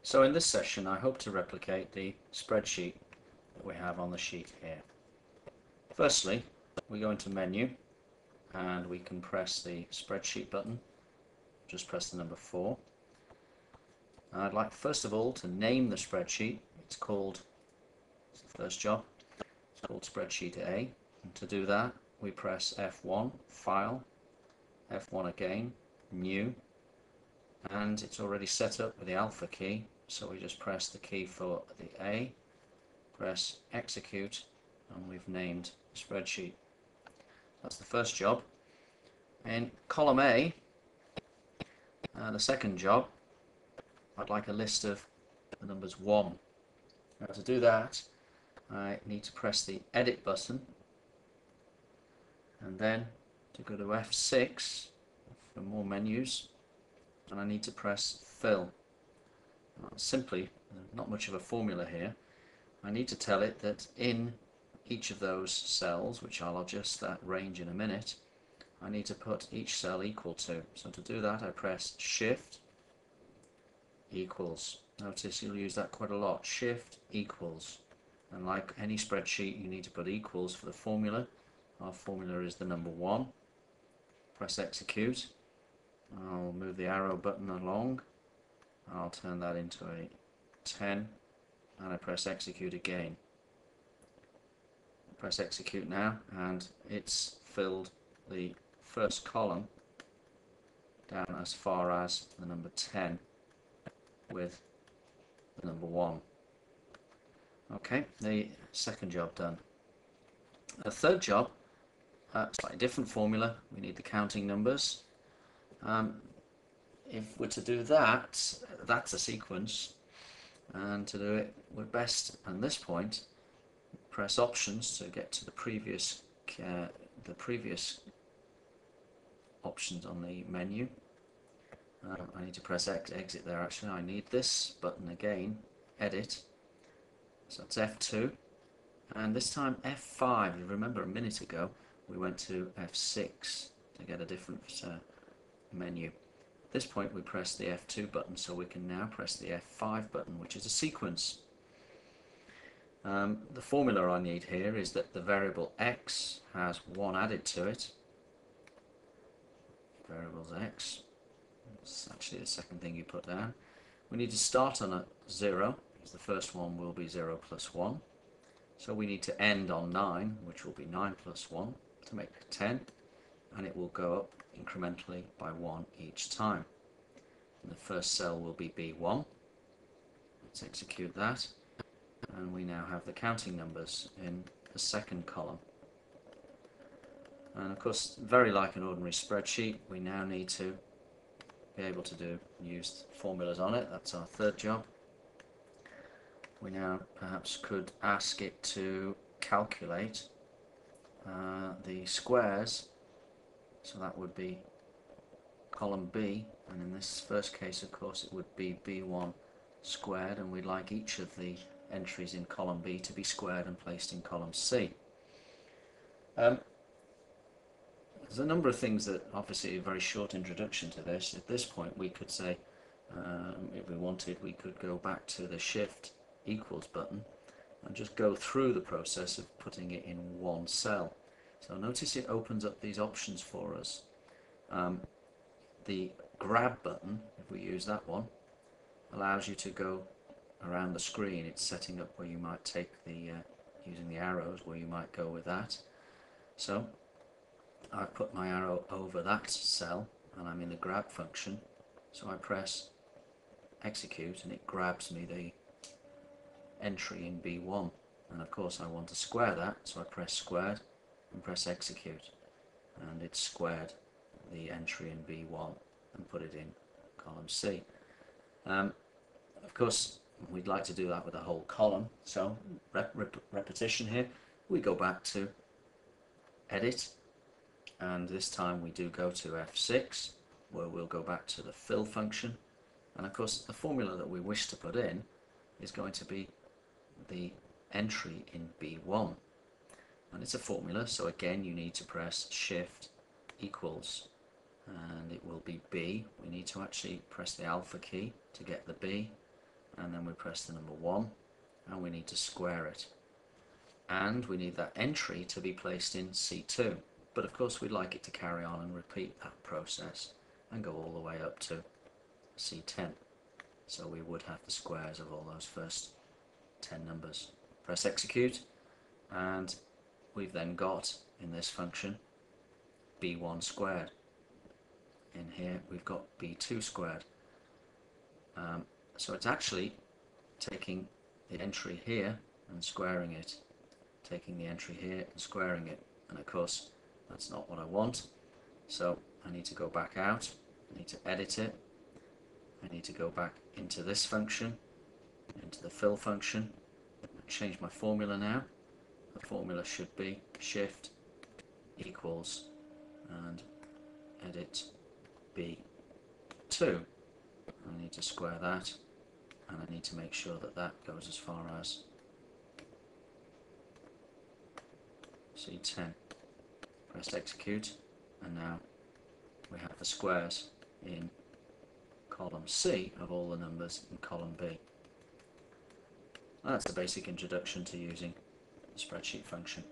So in this session I hope to replicate the spreadsheet that we have on the sheet here. Firstly, we go into menu and we can press the spreadsheet button. Just press the number 4. I'd like first of all to name the spreadsheet. It's the first job, it's called Spreadsheet A. And to do that we press F1, File, F1 again, New, and it's already set up with the alpha key, so we just press the key for the A, press Execute, and we've named the spreadsheet. That's the first job. In column A, the second job, I'd like a list of the numbers 1. Now to do that I need to press the Edit button and then to go to F6 for more menus, and I need to press Fill. Simply, not much of a formula here. I need to tell it that in each of those cells, which I'll adjust that range in a minute, I need to put each cell equal to. So to do that I press Shift equals. Notice you'll use that quite a lot. Shift equals. And like any spreadsheet you need to put equals for the formula. Our formula is the number 1. Press Execute. I'll move the arrow button along. I'll turn that into a 10 and I press Execute again. Press Execute now and it's filled the first column down as far as the number 10 with the number 1. Okay, the second job done. The third job, slightly different formula. We need the counting numbers. If we're to do that, that's a sequence, and to do it we're best at this point press Options to get to the previous options on the menu. I need to press exit there. Actually I need this button again, Edit, so it's F2 and this time F5. You remember a minute ago we went to F6 to get a different menu. At this point we press the F2 button, so we can now press the F5 button, which is a sequence. The formula I need here is that the variable X has 1 added to it. Variables X, it's actually the second thing you put down. We need to start on a 0, because the first one will be 0 plus 1. So we need to end on 9, which will be 9 plus 1 to make 10, and it will go up incrementally by 1 each time. And the first cell will be B1. Let's execute that, and we now have the counting numbers in the second column. And of course, very like an ordinary spreadsheet, we now need to be able to use formulas on it. That's our third job. We now perhaps could ask it to calculate the squares, so that would be column B, and in this first case of course it would be B1 squared, and we'd like each of the entries in column B to be squared and placed in column C. There's a number of things that, obviously a very short introduction to this. At this point we could say, if we wanted, we could go back to the Shift equals button and just go through the process of putting it in one cell. So notice it opens up these options for us. The grab button, if we use that one, allows you to go around the screen. It's setting up where you might take the, using the arrows, where you might go with that. So I've put my arrow over that cell and I'm in the grab function, so I press Execute and it grabs me the entry in B1, and of course I want to square that, so I press Squared and press Execute, and it's squared the entry in B1 and put it in column C. Of course we'd like to do that with the whole column, so repetition here. We go back to Edit, and this time we do go to F6, where we'll go back to the Fill function, and of course the formula that we wish to put in is going to be the entry in B1, and it's a formula, so again you need to press Shift equals, and it will be B. We need to actually press the alpha key to get the B, and then we press the number 1, and we need to square it. And we need that entry to be placed in C2. But of course we'd like it to carry on and repeat that process and go all the way up to C10. So we would have the squares of all those first 10 numbers. Press execute, and we've then got in this function b1 squared. In here we've got b2 squared. So it's actually taking the entry here and squaring it, taking the entry here and squaring it, and of course that's not what I want. So I need to go back out, I need to edit it, I need to go back into this function, into the fill function, change my formula now. The formula should be shift equals and edit b2. I need to square that, and I need to make sure that that goes as far as C10. Press execute, and now we have the squares in column C of all the numbers in column B. That's a basic introduction to using the spreadsheet function.